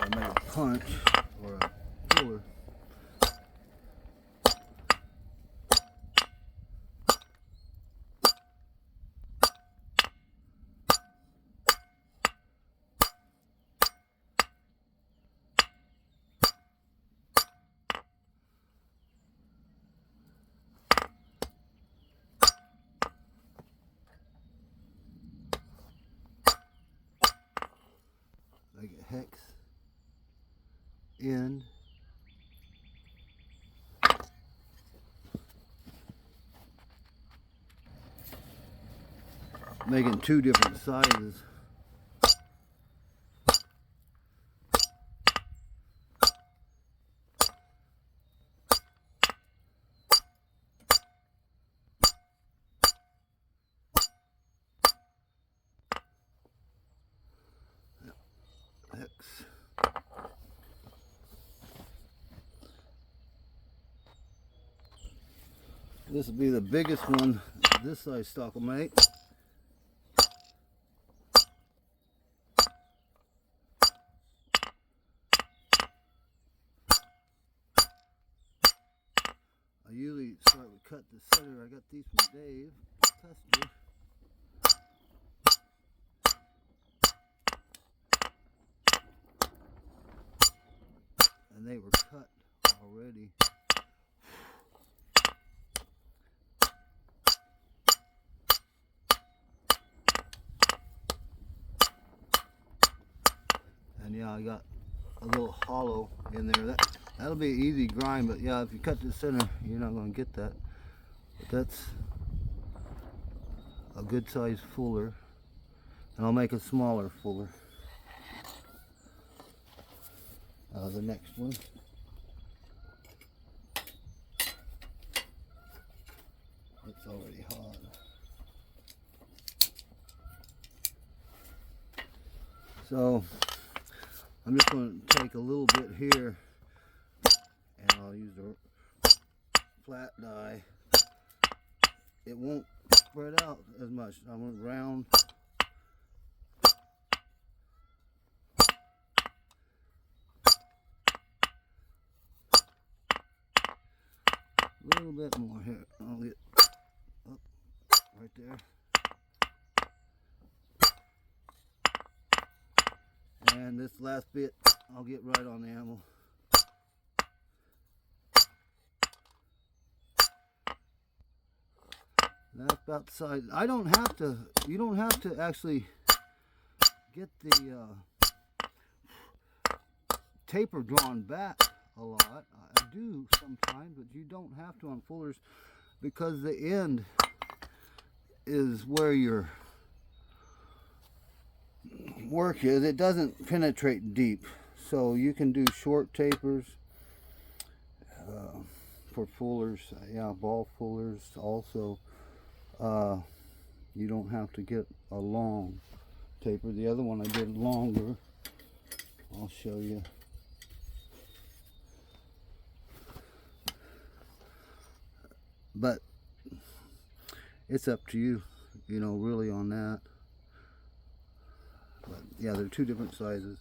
I make a punch or a puller. Like a hex end. Making two different sizes. Hex. This will be the biggest one this size stock will make. I usually start with cut the center. I got these from Dave, Tester. And they were cut already. And yeah, I got a little hollow in there. That'll be an easy grind, but yeah, if you cut the center, you're not going to get that. But that's a good size fuller. And I'll make a smaller fuller. The next one. It's already hot. So I'm just going to take a little bit here and I'll use the flat die. It won't spread out as much. I'm going to round. A little bit more here. I'll get up right there. And this last bit, I'll get right on the animal. That's about the size. I don't have to. You don't have to actually get the taper drawn back a lot. I do sometimes, but you don't have to on fullers because the end is where your work is. It doesn't penetrate deep, so you can do short tapers for fullers. Yeah, ball fullers also. You don't have to get a long taper. The other one I did longer. I'll show you. But it's up to you, you know, really on that. But yeah, they're two different sizes.